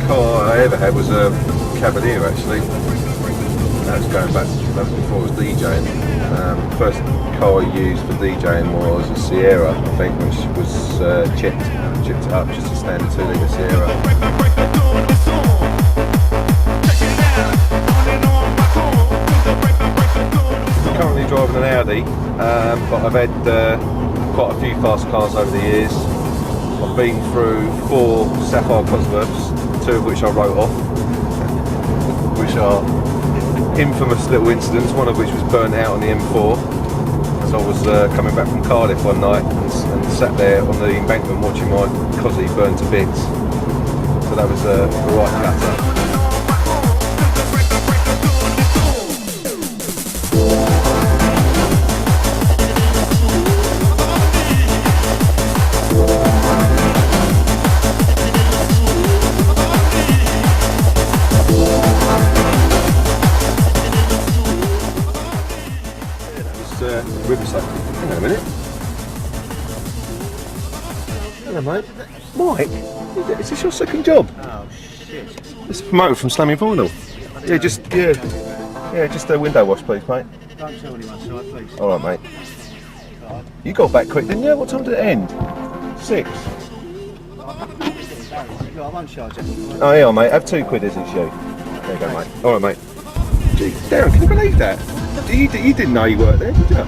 car I ever had was a Cavalier actually. That was going back, that was before I was DJing. First car I used for DJing was a Sierra, I think, which was chipped it up, just a standard 2-litre Sierra. I'm currently driving an Audi, but I've had quite a few fast cars over the years. I've been through 4 Sapphire Cosworths, 2 of which I wrote off, which are infamous little incidents, one of which was burnt out on the M4 as I was coming back from Cardiff one night and sat there on the embankment watching my Cosy burn to bits. So that was a right gutter. Riverside. Hang on a minute. Hello, mate. Mike, is this your second job? Oh shit. It's a promoter from Slamming Vinyl. Yeah, just a window wash, please, mate. Don't tell anyone, side, please. All right, mate. You got back quick, didn't you? What time did it end? 6. I won't charge it. Oh yeah, mate. Have £2 as it's you. There you go, mate. All right, mate. Gee, Darren, can you believe that? You didn't know you worked there, did you? No,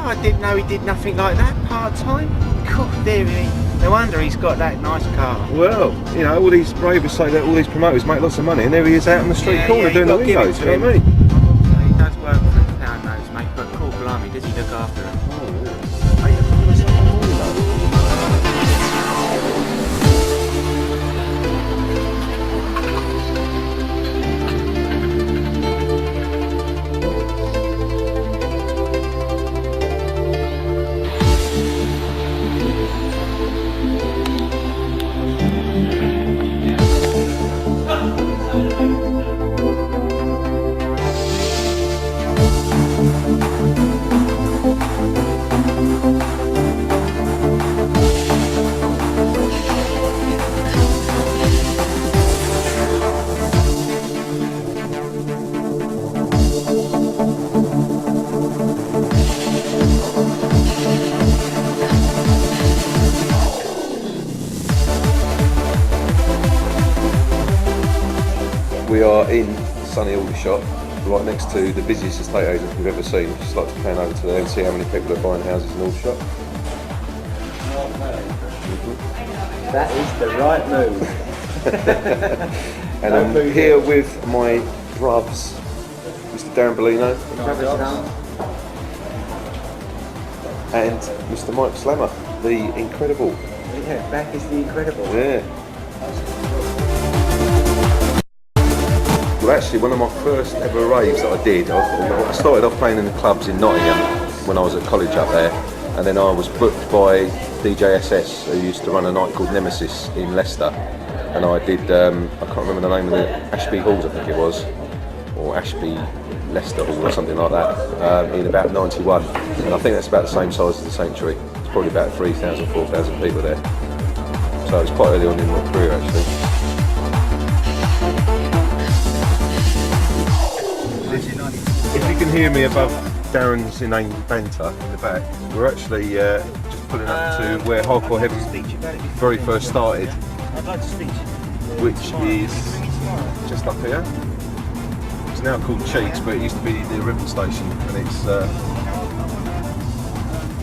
I didn't know he did nothing like that part-time. God, dear me. No wonder he's got that nice car. Well, you know, all these ravers say that all these promoters make lots of money, and there he is out on the street corner doing the windows, you know what I mean? He does work for his pound notes, mate, but cool blimey, does he look after him? We are in Sunny Aldershot, right next to the busiest estate agent we've ever seen. I'd just like to pan over to there and see how many people are buying houses in Aldershot. That is the right move. And I'm here with my bruvs, Mr. Darren Bellino and Mr. Mike Slammer, the Incredible. Yeah, back is the Incredible. Yeah. Well, actually, one of my first ever raves that I did, I started off playing in the clubs in Nottingham when I was at college up there, and then I was booked by DJ SS, who used to run a night called Nemesis in Leicester, and I did, I can't remember the name of it, Ashby Halls I think it was, or Ashby Leicester Hall or something like that, in about 91, and I think that's about the same size as the Sanctuary. It's probably about 3,000, 4,000 people there, so it was quite early on in my career actually. If you can hear me above Darren's inane banter in the back, we're actually just pulling up to where Hardcore Heaven very first started, I'd like to speak to you. which is just up here. It's now called Cheeks, but it used to be the Ribbon Station, and it's a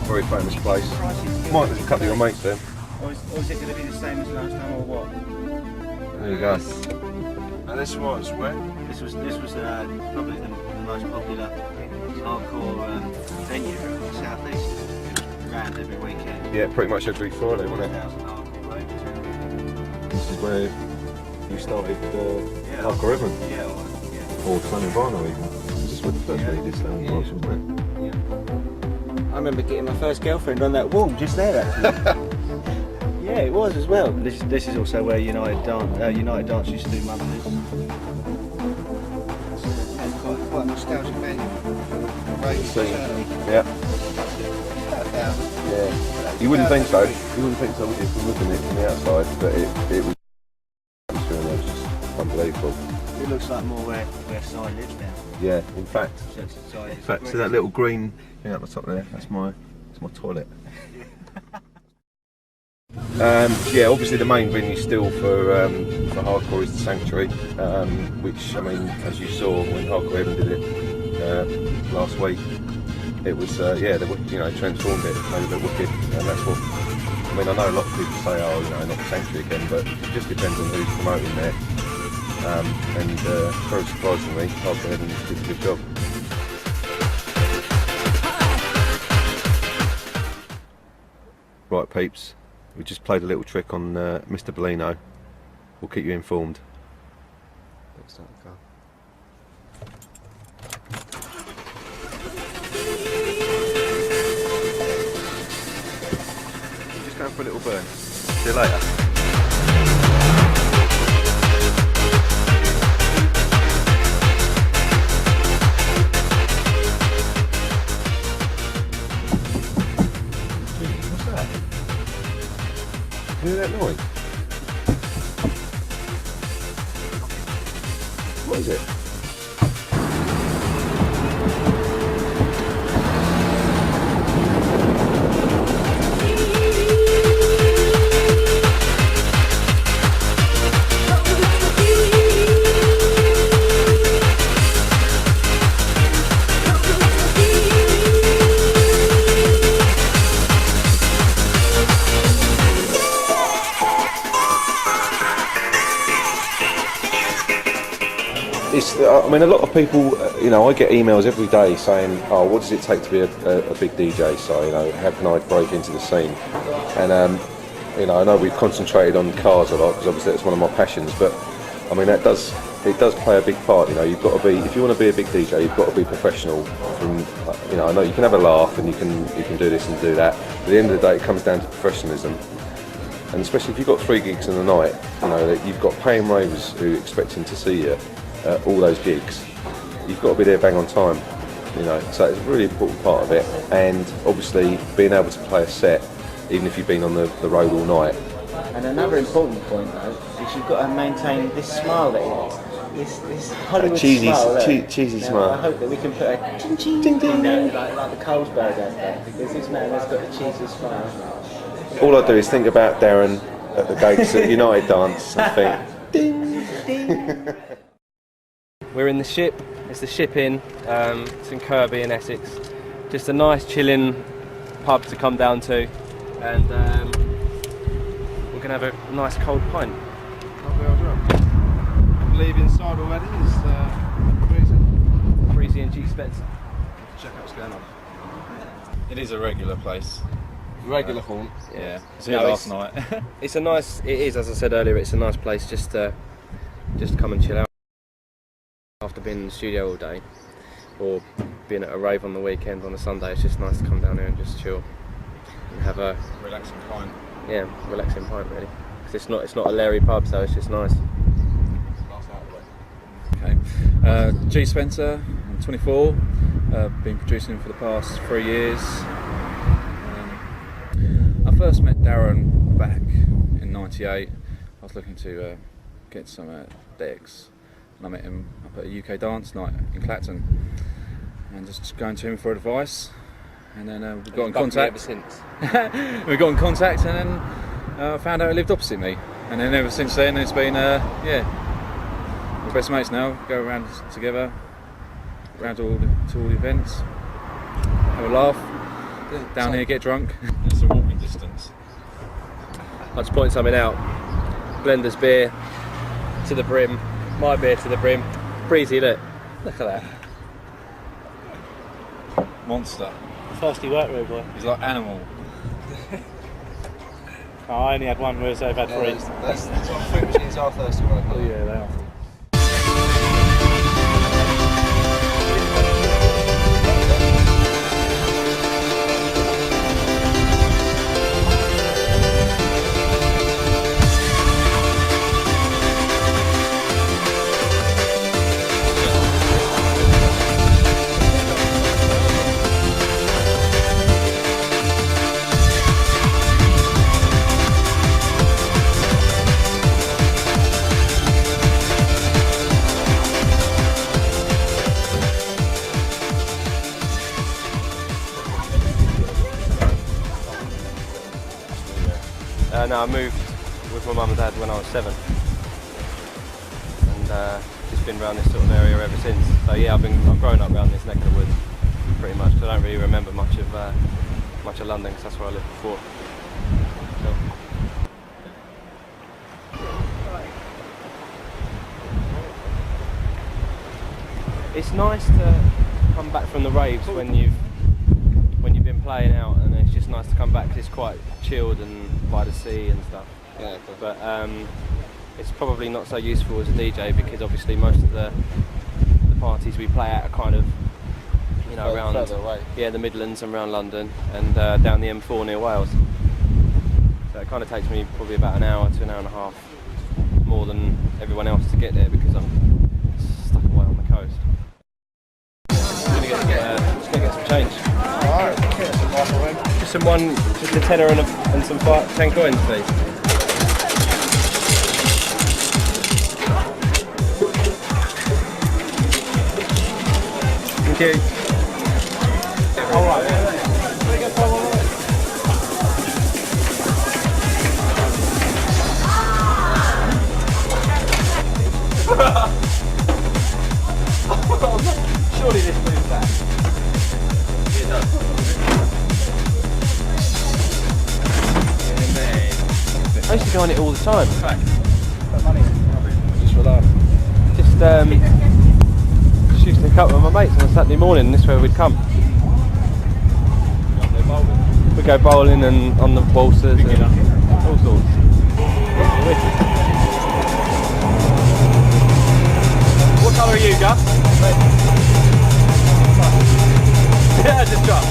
very famous place. Mike, there's a couple of your mates there. Or is it going to be the same as last time, or what? There you go. And this was where? This was probably the most popular hardcore venue in the South East. It was around every weekend. Yeah, pretty much every Friday, wasn't it? 1,000 hardcore ravers. This is where you started Hardcore Heaven. Yeah, Or Slamming Vinyl even. This is where the first really did Slamming Vinyl, wasn't it? I remember getting my first girlfriend on that wall just there actually. Yeah, it was as well. This is also where United Dance used to do monthlies. It's quite a nostalgic venue. Yeah. Yeah. You wouldn't think so. You wouldn't think so, would you, from looking at it from the outside, but it was unbelievable. It looks like more where Si lives now. Yeah, in fact. So See that little green thing at the top there? That's my toilet. Yeah, obviously the main venue still for hardcore is the Sanctuary, which, I mean, as you saw when Hardcore Heaven did it last week, it was yeah, they, you know, transformed it, made it a bit wicked, and that's what. I mean, I know a lot of people say, oh, you know, not the Sanctuary again, but it just depends on who's promoting there. And very surprisingly, Hardcore Heaven did a good job. Right, peeps. We just played a little trick on Mr. Bellino. We'll keep you informed. Let's start the car. We're just going for a little burn. See you later. Hear that noise? What is it? I mean, a lot of people, you know, I get emails every day saying, oh, what does it take to be a big DJ? So, you know, how can I break into the scene? And, you know, I know we've concentrated on cars a lot because obviously that's one of my passions, but I mean, it does play a big part. You know, you've got to be, if you want to be a big DJ, you've got to be professional. From, you know, I know you can have a laugh and you can do this and do that, but at the end of the day, it comes down to professionalism. And especially if you've got 3 gigs in a night, you know, that you've got paying ravers who are expecting to see you. All those gigs, you've got to be there bang on time, you know, so it's a really important part of it. And obviously being able to play a set even if you've been on the road all night. And another important point though is you've got to maintain this smile that he has, this Hollywood smile. Cheesy now, smile. I hope that we can put a ching ching ding ding like the Carlsberg has there, because this man has got a cheesy smile. All I do is think about Darren at the gates at United Dance and think ding ding. We're in the Ship. It's the Ship Inn. It's in Kirby in Essex. Just a nice chilling pub to come down to, and we're gonna have a nice cold pint. I believe inside already is Breezy and G Spencer. check out what's going on. It is a regular place. Regular haunt. Yeah. It's here last night. It's a nice. It is, as I said earlier. It's a nice place just to come and chill out after being in the studio all day, or being at a rave on the weekend on a Sunday. It's just nice to come down here and just chill and have a Relaxing pint. yeah, relaxing pint really. 'Cause it's not a Larry pub, so it's just nice. Glass out of the way. Okay. G Spencer. I'm 24. Been producing for the past 3 years. I first met Darren back in '98. I was looking to get some decks. I met him up at a UK dance night in Clacton, and just going to him for advice, and then we got in contact ever since. we got in contact, and then found out he lived opposite me, and then ever since then it's been yeah, we're best mates now. Go around together, around to all the events, have a laugh, down here, get drunk. It's a walking distance. I'll just point something out. Blender's beer to the brim. My beer to the brim. Breezy, look at that. Monster. First he worked with, boy. He's like animal. Oh, I only had one, whereas they've had 3. That's what fruit machines are thirsty when I Oh, yeah, they are. No, I moved with my mum and dad when I was 7, and just been around this sort of area ever since. So yeah, I've grown up around this neck of the woods pretty much. I don't really remember much of London because that's where I lived before. So. It's nice to come back from the raves when you've been playing out, and it's just nice to come back because it's quite chilled and by the sea and stuff. Yeah. But it's probably not so useful as a DJ because obviously most of the parties we play at are kind of, you know, around the Midlands and around London and down the M4 near Wales. So it kind of takes me probably about an hour to an hour and a half more than everyone else to get there because I'm stuck away on the coast. Just gonna get some change. Alright, Just a tenner and some 10 coins, please. Thank you. Alright. Surely this moves back. It does. I used to go on it all the time. Just for that. Just used to cut with my mates on a Saturday morning, and this is where we'd come. We'd go bowling and on the waltzers and all sorts. What colour are you, Gus? Yeah, just drop.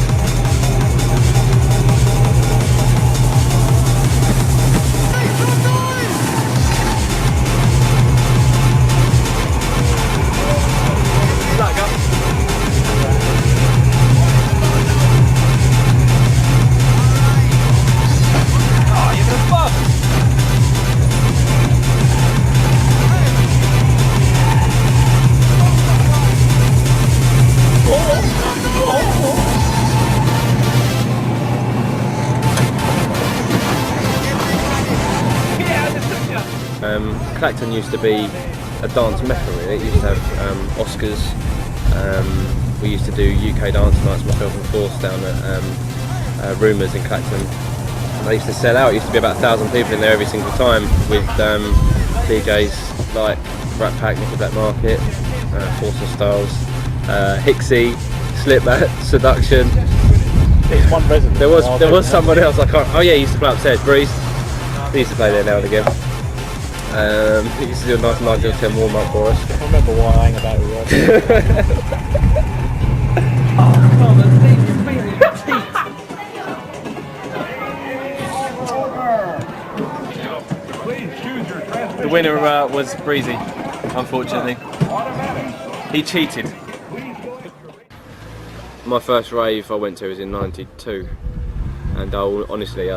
Clacton used to be a dance mecca really. It used to have Oscars. We used to do UK dance nights, myself and Force, down at Rumours in Clacton. And they used to sell out. It used to be about 1,000 people in there every single time with DJs like Rat Pack, Nicky Black Market, Force and Styles, Hixie, Slipbat, Seduction. There's one resident. There was someone else I can't. Oh yeah, he used to play upstairs. Breeze. He used to play there now and again. He used to do a nice 9 till 10 warm up for us. I remember why I hang about with The winner was Breezy, unfortunately. He cheated. My first rave I went to was in '92, and honestly,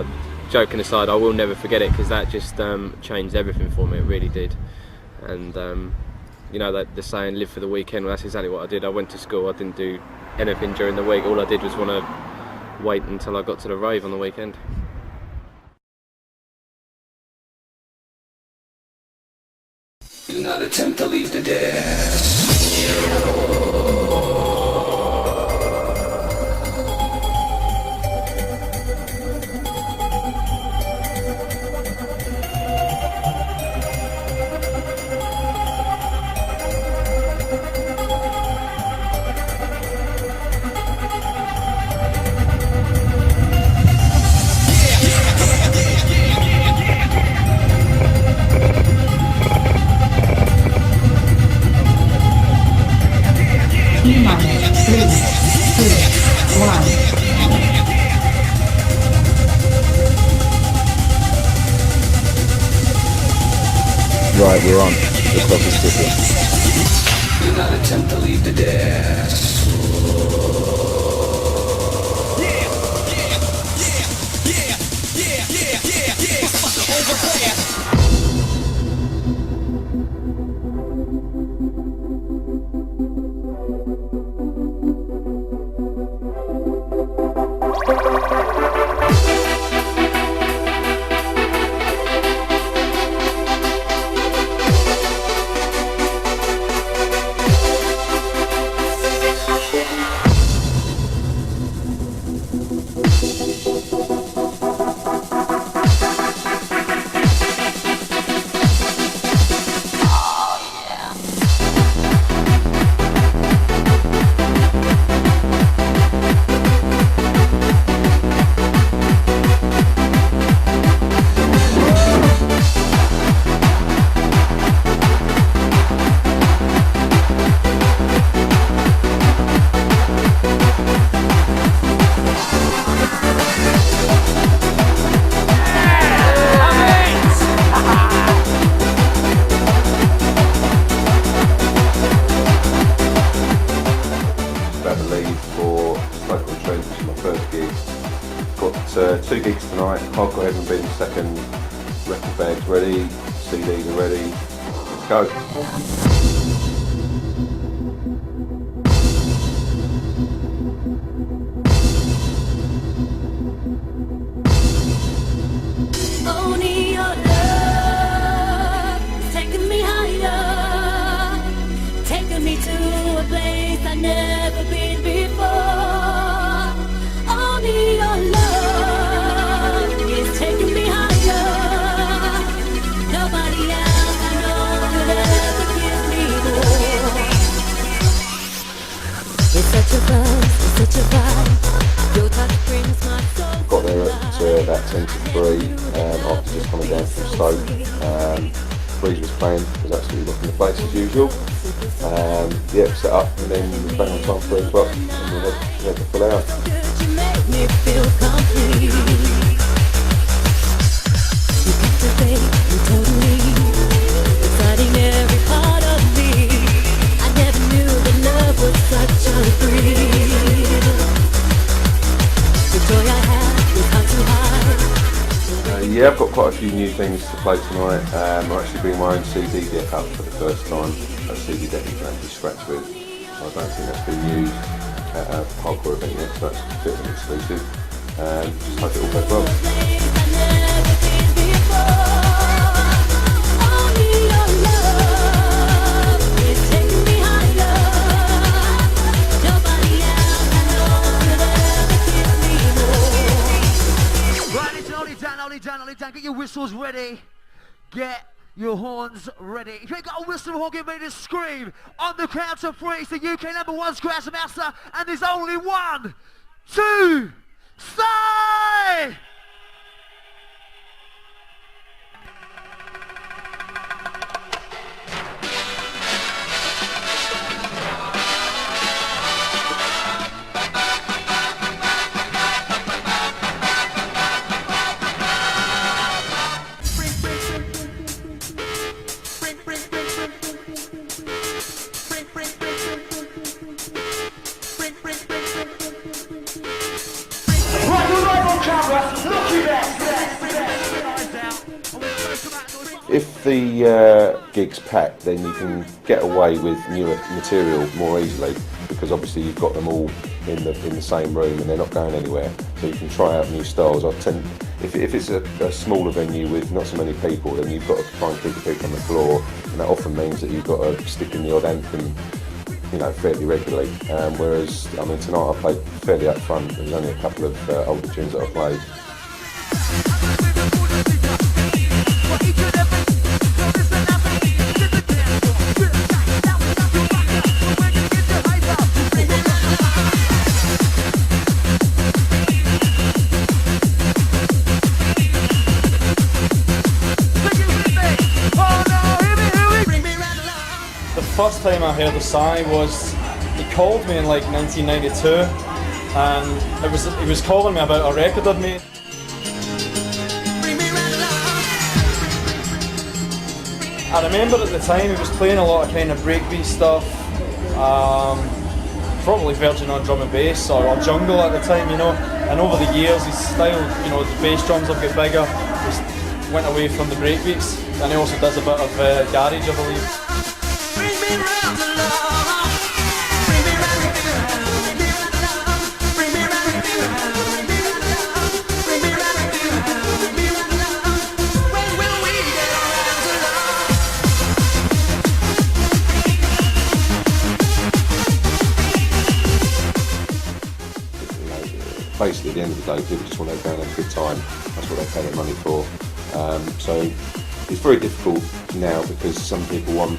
joking aside, I will never forget it because that just changed everything for me. It really did. And you know that the saying, "Live for the weekend." Well, that's exactly what I did. I went to school. I didn't do anything during the week. All I did was want to wait until I got to the rave on the weekend. Do not attempt to leave the dance. Right, we're on. The clock is ticking. Do not attempt to leave the dance. 2 gigs tonight. Hardcore Heaven Bin second, record bags ready, CDs are ready. Let's go. Only your love is taking me higher, taking me to a place I've never been before. Only your love is taking me higher. Nobody else I know could ever give me more. It's such a buzz, it's such a vibe. Your touch brings my soul. Got there at about 10 to 3 after just coming down from Stoke. Breeze was playing, was absolutely rocking the place as usual. Yeah, set up and then we bang on time 3 o'clock and we had the full hour. You make me feel complete. You captivate me totally, exciting every part of me. I never knew that love was such a breeze. The joy I had was hard to hide. Yeah, I've got quite a few new things to play tonight. I'm actually bringing my own CD deck up for the first time. A CD deck you can actually scratch with. I don't think that's been used at a hardcore event yet, so that's a bit of an exclusive. Just hope it all goes well. Only down, get your whistles ready, get your horns ready. If you ain't got a whistle horn, get ready to scream on the count of 3. It's the UK #1 Scratch Master, and there's only 1, 2, stay! If the gig's packed, then you can get away with newer material more easily because obviously you've got them all in the same room and they're not going anywhere. So you can try out new styles. If it's a smaller venue with not so many people, then you've got to try and keep the people on the floor, and that often means that you've got to stick in the odd anthem, you know, fairly regularly. Whereas, I mean, tonight I played fairly up front. There's only a couple of older tunes that I played. First time I heard the song was, he called me in like 1992 and he was calling me about a record I'd made. I remember at the time he was playing a lot of kind of breakbeat stuff, probably Virgin on drum and bass or jungle at the time, you know, and over the years his style, you know, the bass drums have got bigger, he went away from the breakbeats, and he also does a bit of garage, I believe. Basically, at the end of the day, people just want to go and have a good time. That's what they pay their money for. So it's very difficult now because some people want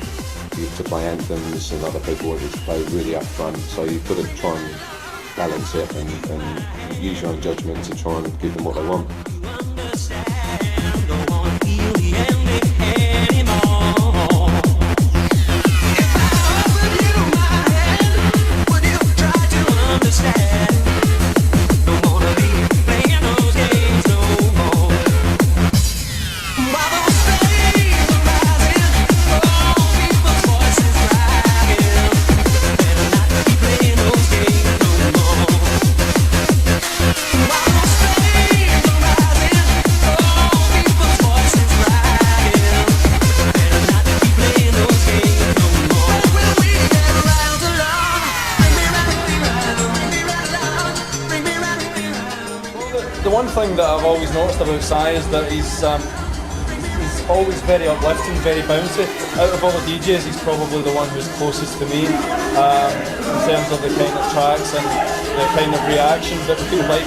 you to play anthems and other people want you to play really upfront. So you've got to try and balance it and use your own judgment to try and give them what they want. thing that I've always noticed about Si is that he's always very uplifting, very bouncy. Out of all the DJs, he's probably the one who's closest to me in terms of the kind of tracks and the kind of reactions that we like.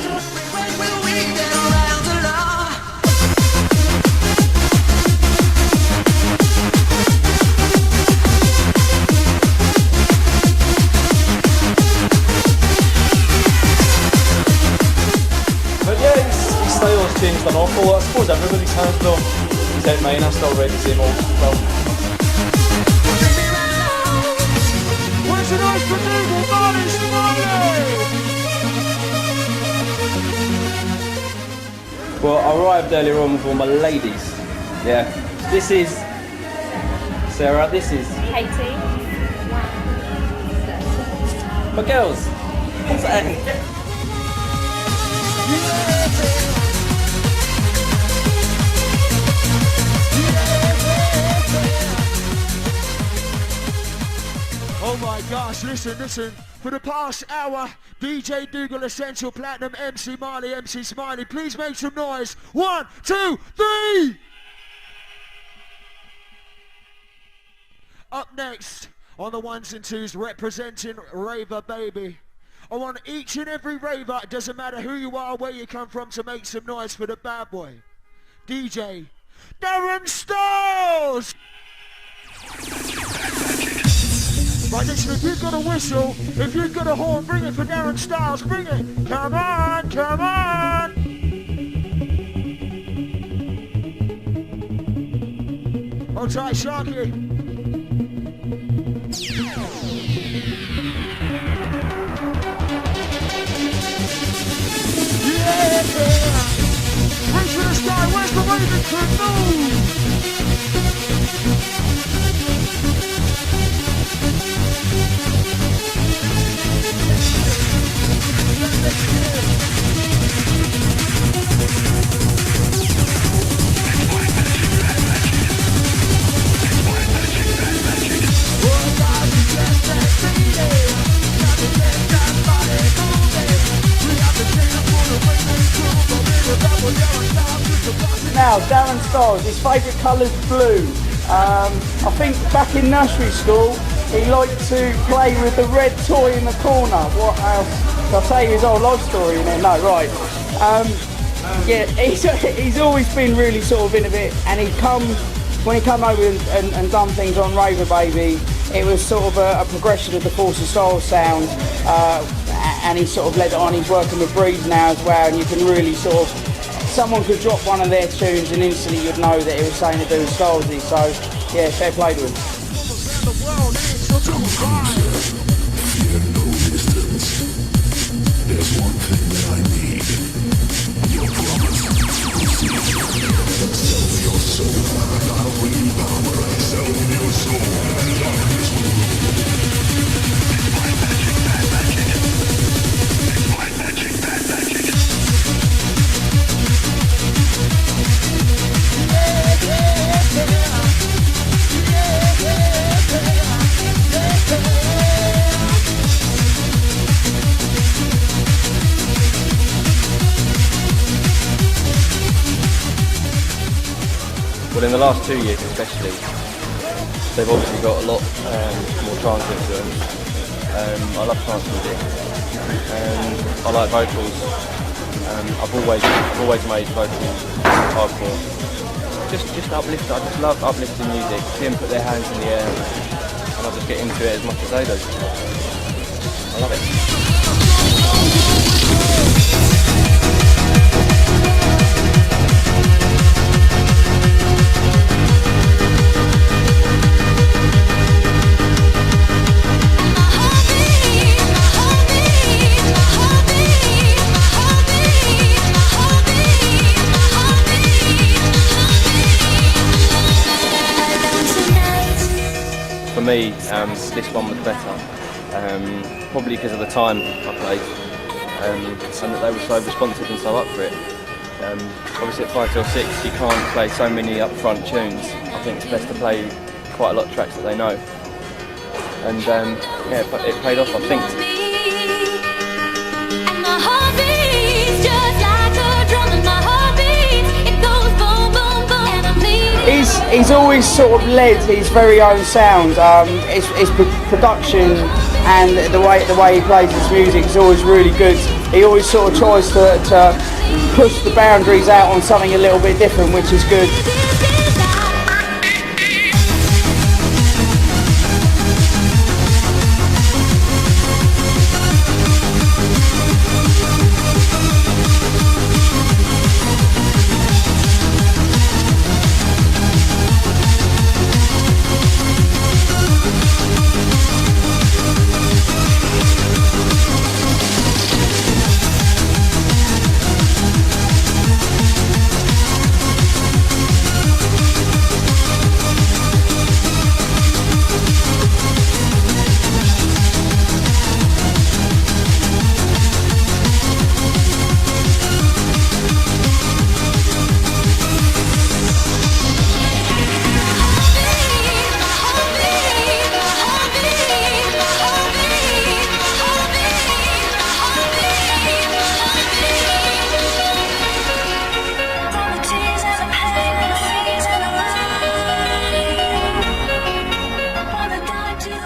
His style has changed an awful lot. I suppose everybody's has though. He's out mine, I still read the same old stuff. Where's the noise for Google? Marty Smiley! Well, I arrived earlier on with all my ladies. Yeah. This is Sarah, this is Katie. my girls. What's that? Oh my gosh, listen. For the past hour, DJ Dougal Essential Platinum, MC Marley, MC Smiley, please make some noise. 1, 2, 3! Up next, on the ones and twos, representing Raver Baby. I want each and every raver, it doesn't matter who you are, where you come from, to make some noise for the bad boy. DJ Darren Styles! Right, listen, if you've got a whistle, if you've got a horn, bring it for Darren Styles, bring it! Come on, come on! Hold tight, Sharky. Yeah! Reach for the sky, where's the Raven crew? Move! Now, Darren Styles, his favourite colour's blue. I think back in nursery school, he liked to play with the red toy in the corner. What else? I'll tell you his whole life story in it. No, right. Yeah, he's always been really sort of innovative, and when he come over and done things on Raver Baby, it was sort of a progression of the Force of Soul sound, and he sort of led it on. He's working with Breeze now as well, and you can really sort of, someone could drop one of their tunes and instantly you'd know that it was something to do with Stylesy. So yeah, fair play to him. Fear no distance. There's one thing that I need. Your promise. Sell your soul. I'll bring you power. Sell your soul. Darkness will rule. My magic, bad magic. My magic, bad magic. Well, in the last 2 years especially, they've obviously got a lot more trance influence. I love trance music, I like vocals. I've always made vocals hardcore. Just uplift. I just love uplifting music. See them put their hands in the air, and I just get into it as much as they do. I love it. For me, this one was better, probably because of the time I played, and that they were so responsive and so up for it. Obviously at 5 till 6 you can't play so many upfront tunes. I think it's best to play quite a lot of tracks that they know, and yeah, it paid off, I think. And my heart beats just like a drum in my he's always sort of led his very own sound. His production and the way he plays his music is always really good. He always sort of tries to push the boundaries out on something a little bit different, which is good.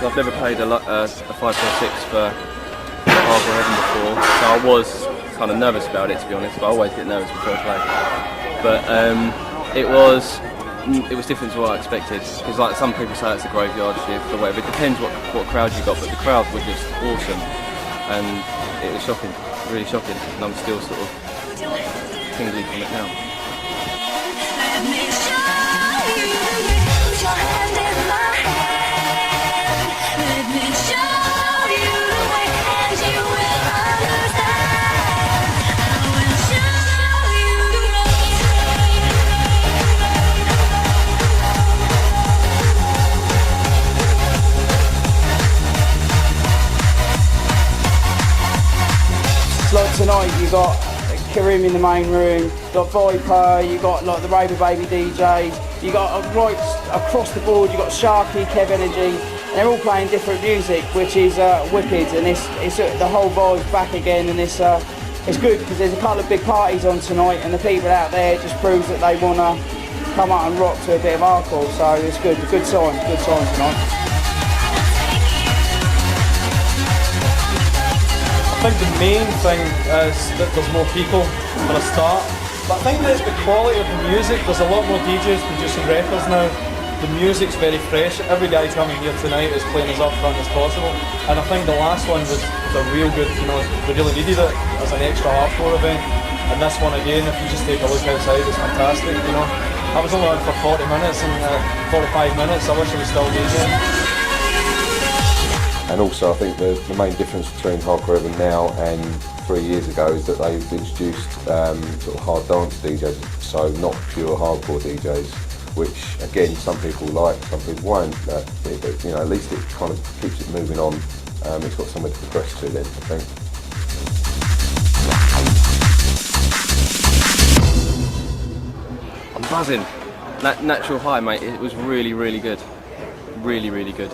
I've never played a 5/6 for Harbour Heaven before, so I was kind of nervous about it, to be honest. But I always get nervous before I play. But it was different to what I expected, because like some people say it's a graveyard shift or whatever. It depends what crowd you got, but the crowds were just awesome, and it was shocking, really shocking, and I'm still sort of tingly from it now. Like tonight, you got Karim in the main room, you got Viper, you got like the Raver Baby DJs, you got right across the board, you got Sharky, Kev Energy, and they're all playing different music, which is wicked, and it's the whole vibe's back again, and it's good because there's a couple of big parties on tonight, and the people out there just proves that they want to come out and rock to a bit of hardcore, so it's good, a good sign tonight. I think the main thing is that there's more people for a start, but I think that the quality of the music, there's a lot more DJs producing records now. The music's very fresh. Every guy coming here tonight is playing as upfront as possible, and I think the last one was a real good, we really needed it as an extra hardcore event, and this one again, if you just take a look outside, it's fantastic. I was only on for 40 minutes and 45 minutes, I wish I was still DJing. And also I think the main difference between Hardcore Heaven now and 3 years ago is that they've introduced sort of hard dance DJs, so not pure hardcore DJs, which again some people like, some people won't, but at least it kind of keeps it moving on. It's got somewhere to progress to then, I think. I'm buzzing. Natural high, mate. It was really, really good. Really, really good.